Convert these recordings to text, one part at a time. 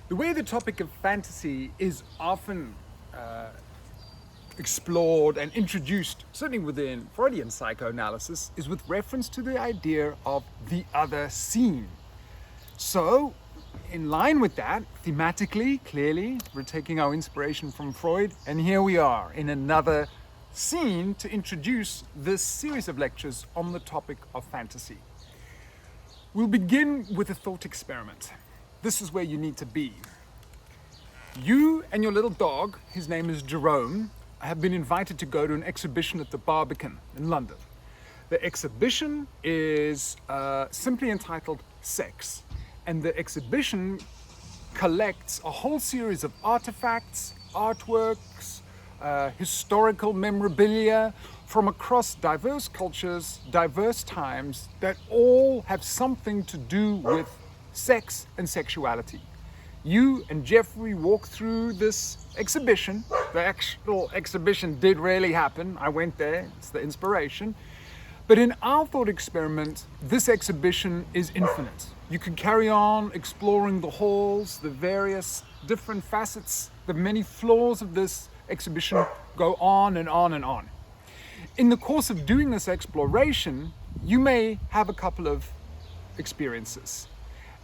The way the topic of fantasy is often explored and introduced, certainly within Freudian psychoanalysis, is with reference to the idea of the other scene. So, in line with that, thematically, clearly, we're taking our inspiration from Freud, and here we are in another scene to introduce this series of lectures on the topic of fantasy. We'll begin with a thought experiment. This is where you need to be. You and your little dog, his name is Jerome, have been invited to go to an exhibition at the Barbican in London. The exhibition is simply entitled Sex, and the exhibition collects a whole series of artifacts, artworks, historical memorabilia from across diverse cultures, diverse times, that all have something to do with sex and sexuality. You and Jeffrey walk through this exhibition. The actual exhibition did really happen. I went there, it's the inspiration. But in our thought experiment, this exhibition is infinite. You can carry on exploring the halls, the various different facets, the many floors of this exhibition go on and on and on. In the course of doing this exploration, you may have a couple of experiences.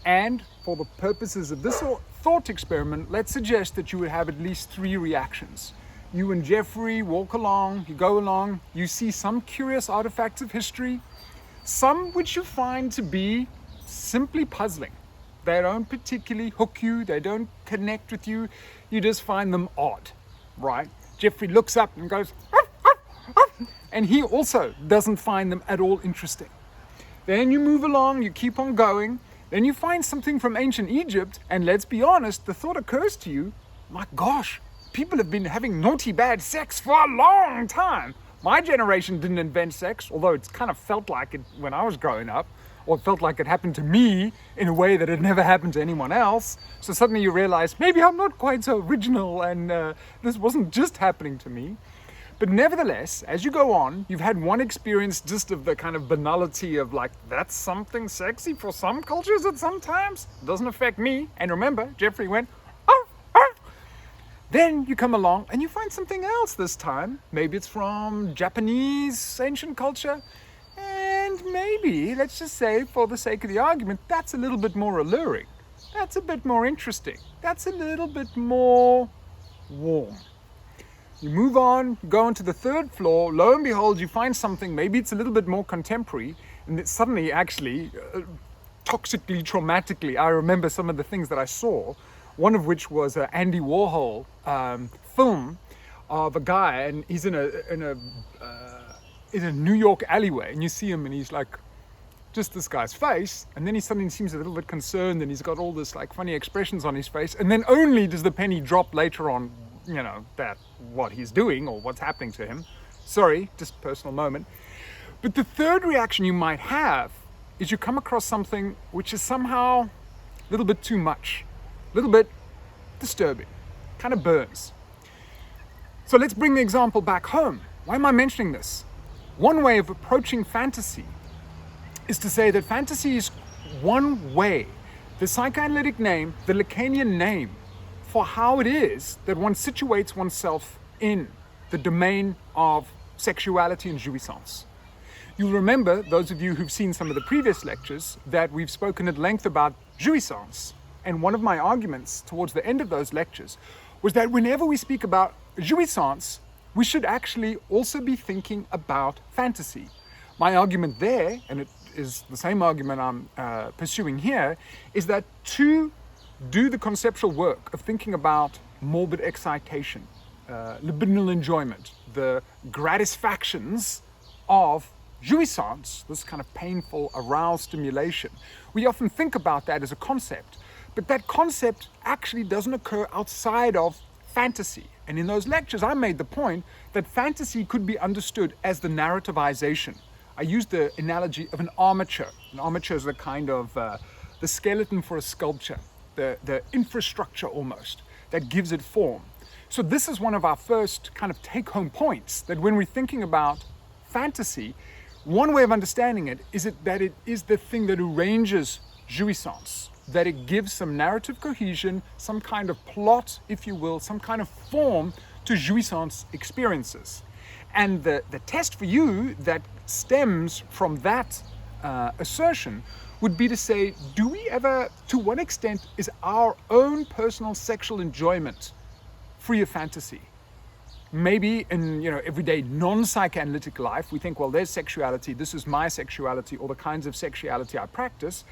And for the purposes of this thought experiment, let's suggest that you would have at least 3 reactions. You and Jeffrey walk along, you go along, you see some curious artifacts of history, some which you find to be simply puzzling. They don't particularly hook you, they don't connect with you, you just find them odd, right? Jeffrey looks up and goes, "Arf, arf, arf," and he also doesn't find them at all interesting. Then you move along, you keep on going, then you find something from ancient Egypt, and let's be honest, the thought occurs to you, my gosh, people have been having naughty bad sex for a long time. My generation didn't invent sex, although it's kind of felt like it when I was growing up, or it felt like it happened to me in a way that it never happened to anyone else. So suddenly you realize, maybe I'm not quite so original and this wasn't just happening to me. But nevertheless, as you go on, you've had one experience just of the kind of banality of like, that's something sexy for some cultures at some times. It doesn't affect me. And remember, Jeffrey went, "Arf, arf." Then you come along and you find something else this time. Maybe it's from Japanese ancient culture. And maybe, let's just say, for the sake of the argument, that's a little bit more alluring. That's a bit more interesting. That's a little bit more warm. You move on, you go onto the 3rd floor, lo and behold, you find something, maybe it's a little bit more contemporary, and it suddenly actually, toxically, traumatically, I remember some of the things that I saw, one of which was an Andy Warhol film of a guy, and he's in a New York alleyway, and you see him and he's like, just this guy's face, and then he suddenly seems a little bit concerned, and he's got all this like funny expressions on his face, and then only does the penny drop later on, you know, that what he's doing or what's happening to him. Sorry, just personal moment. But the 3rd reaction you might have is you come across something which is somehow a little bit too much, a little bit disturbing, kind of burns. So let's bring the example back home. Why am I mentioning this? One way of approaching fantasy is to say that fantasy is one way, the psychoanalytic name, the Lacanian name, for how it is that one situates oneself in the domain of sexuality and jouissance. You'll remember, those of you who've seen some of the previous lectures, that we've spoken at length about jouissance. And one of my arguments towards the end of those lectures was that whenever we speak about jouissance, we should actually also be thinking about fantasy. My argument there, and it is the same argument I'm pursuing here, is that to do the conceptual work of thinking about morbid excitation, libidinal enjoyment, the gratisfactions of jouissance, this kind of painful aroused stimulation, we often think about that as a concept, but that concept actually doesn't occur outside of fantasy. And in those lectures, I made the point that fantasy could be understood as the narrativization. I used the analogy of an armature. An armature is a kind of the skeleton for a sculpture, the infrastructure almost, that gives it form. So this is one of our first kind of take-home points, that when we're thinking about fantasy, one way of understanding it is that it is the thing that arranges jouissance, that it gives some narrative cohesion, some kind of plot, if you will, some kind of form to jouissance experiences. And the test for you that stems from that assertion would be to say, do we ever, to what extent is our own personal sexual enjoyment free of fantasy? Maybe in everyday non-psychoanalytic life, we think, well, there's sexuality, this is my sexuality, or the kinds of sexuality I practice.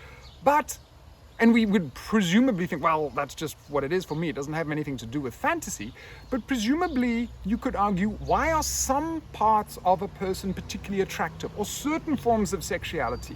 And we would presumably think, well, that's just what it is for me. It doesn't have anything to do with fantasy. But presumably, you could argue, why are some parts of a person particularly attractive, or certain forms of sexuality?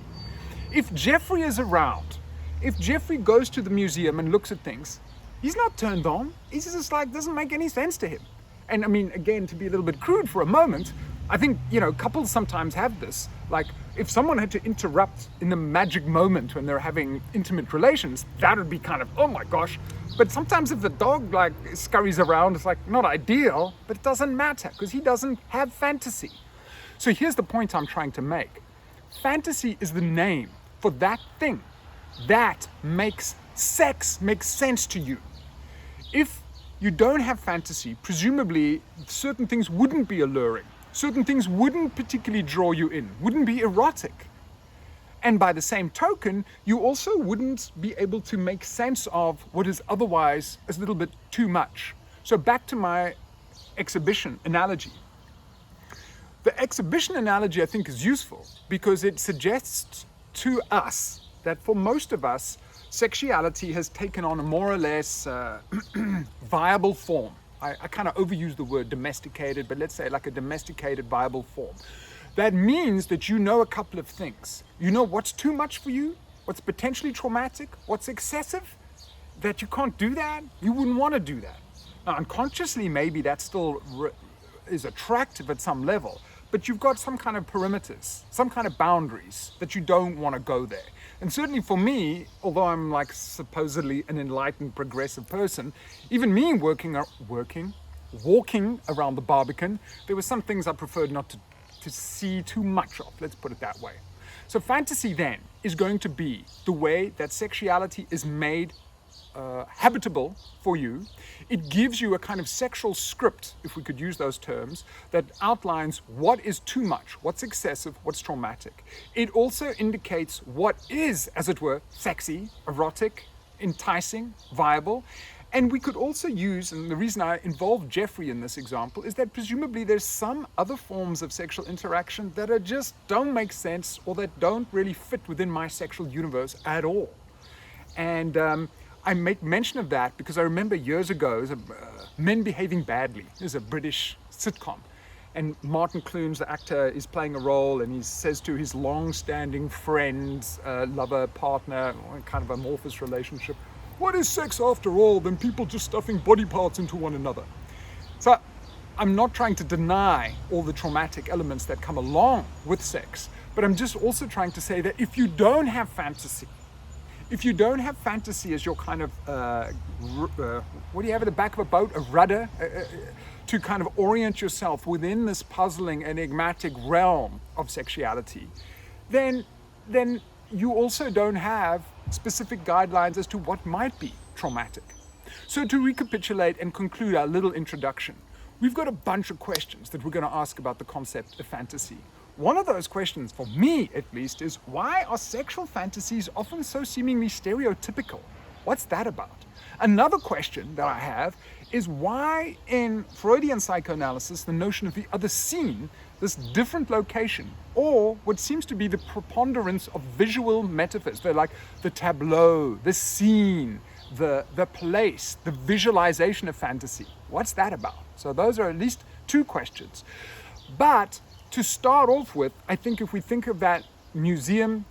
If Jeffrey is around, if Jeffrey goes to the museum and looks at things, he's not turned on. He's just like, doesn't make any sense to him. And I mean, again, to be a little bit crude for a moment, I think, couples sometimes have this. Like, if someone had to interrupt in the magic moment when they're having intimate relations, that would be kind of, oh my gosh. But sometimes if the dog, scurries around, it's not ideal, but it doesn't matter because he doesn't have fantasy. So here's the point I'm trying to make. Fantasy is the name for that thing that makes sex make sense to you. If you don't have fantasy, presumably certain things wouldn't be alluring. Certain things wouldn't particularly draw you in, wouldn't be erotic. And by the same token, you also wouldn't be able to make sense of what is otherwise a little bit too much. So back to my exhibition analogy. The exhibition analogy, I think, is useful because it suggests to us that for most of us, sexuality has taken on a more or less viable form. I kind of overuse the word domesticated, but let's say like a domesticated, viable form. That means that you know a couple of things. You know what's too much for you, what's potentially traumatic, what's excessive, that you can't do that, you wouldn't want to do that. Now, unconsciously, maybe that still is attractive at some level, but you've got some kind of perimeters, some kind of boundaries that you don't want to go there. And certainly for me, although I'm supposedly an enlightened, progressive person, even me walking around the Barbican, there were some things I preferred not to see too much of, let's put it that way. So fantasy then is going to be the way that sexuality is made habitable for you. It gives you a kind of sexual script, if we could use those terms, that outlines what is too much, what's excessive, what's traumatic. It also indicates what is, as it were, sexy, erotic, enticing, viable. And we could also use, and the reason I involved Jeffrey in this example, is that presumably there's some other forms of sexual interaction that just don't make sense or that don't really fit within my sexual universe at all. And I make mention of that because I remember years ago, Men Behaving Badly. There's a British sitcom. And Martin Clunes, the actor, is playing a role and he says to his long-standing friend, lover, partner, kind of amorphous relationship, what is sex after all than people just stuffing body parts into one another? So I'm not trying to deny all the traumatic elements that come along with sex, but I'm just also trying to say that if you don't have fantasy, if you don't have fantasy as your kind of, what do you have at the back of a boat? A rudder? To kind of orient yourself within this puzzling, enigmatic realm of sexuality, then you also don't have specific guidelines as to what might be traumatic. So to recapitulate and conclude our little introduction, we've got a bunch of questions that we're going to ask about the concept of fantasy. One of those questions, for me at least, is why are sexual fantasies often so seemingly stereotypical? What's that about? Another question that I have is why in Freudian psychoanalysis the notion of the other scene, this different location, or what seems to be the preponderance of visual metaphors, they're like the tableau, the scene, the place, the visualization of fantasy. What's that about? So those are at least two questions. But to start off with, I think if we think of that museum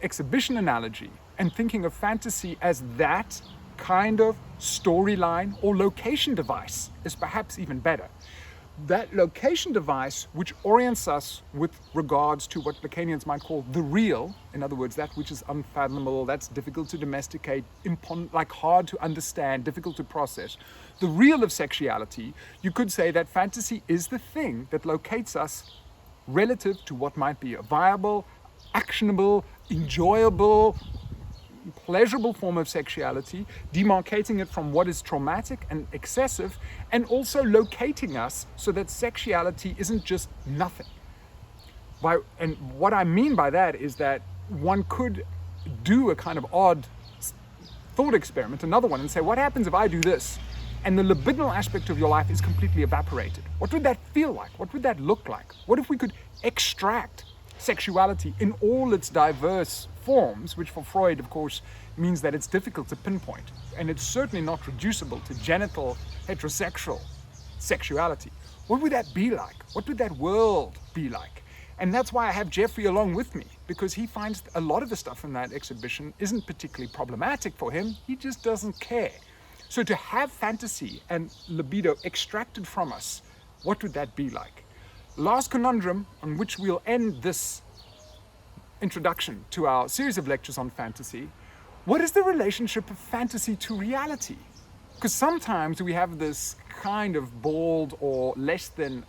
exhibition analogy and thinking of fantasy as that kind of storyline or location device is perhaps even better. That location device which orients us with regards to what Lacanians might call the real, in other words, that which is unfathomable, that's difficult to domesticate, hard to understand, difficult to process. The real of sexuality, you could say that fantasy is the thing that locates us relative to what might be a viable, actionable, enjoyable, pleasurable form of sexuality, demarcating it from what is traumatic and excessive, and also locating us so that sexuality isn't just nothing. And what I mean by that is that one could do a kind of odd thought experiment, another one, and say, what happens if I do this and the libidinal aspect of your life is completely evaporated? What would that feel like? What would that look like? What if we could extract sexuality in all its diverse forms, which for Freud, of course, means that it's difficult to pinpoint, and it's certainly not reducible to genital heterosexual sexuality? What would that be like? What would that world be like? And that's why I have Jeffrey along with me, because he finds a lot of the stuff in that exhibition isn't particularly problematic for him. He just doesn't care. So to have fantasy and libido extracted from us, what would that be like? Last conundrum on which we'll end this introduction to our series of lectures on fantasy: what is the relationship of fantasy to reality? Because sometimes we have this kind of bold or less than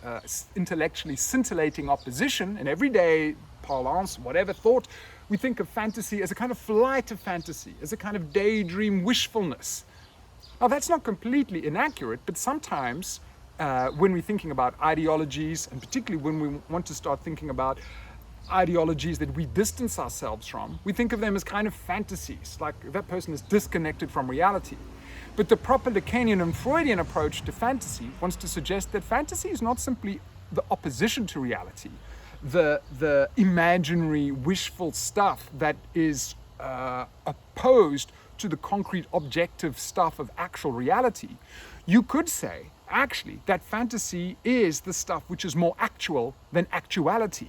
intellectually scintillating opposition in everyday parlance, whatever thought. We think of fantasy as a kind of flight of fantasy, as a kind of daydream wishfulness. Now that's not completely inaccurate, but sometimes when we're thinking about ideologies, and particularly when we want to start thinking about ideologies that we distance ourselves from, we think of them as kind of fantasies, like that person is disconnected from reality. But the proper Lacanian and Freudian approach to fantasy wants to suggest that fantasy is not simply the opposition to reality, the imaginary, wishful stuff that is opposed to the concrete, objective stuff of actual reality. You could say, actually, that fantasy is the stuff which is more actual than actuality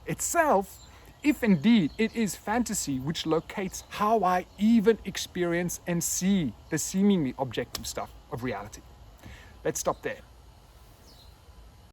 itself, if indeed it is fantasy which locates how I even experience and see the seemingly objective stuff of reality. Let's stop there.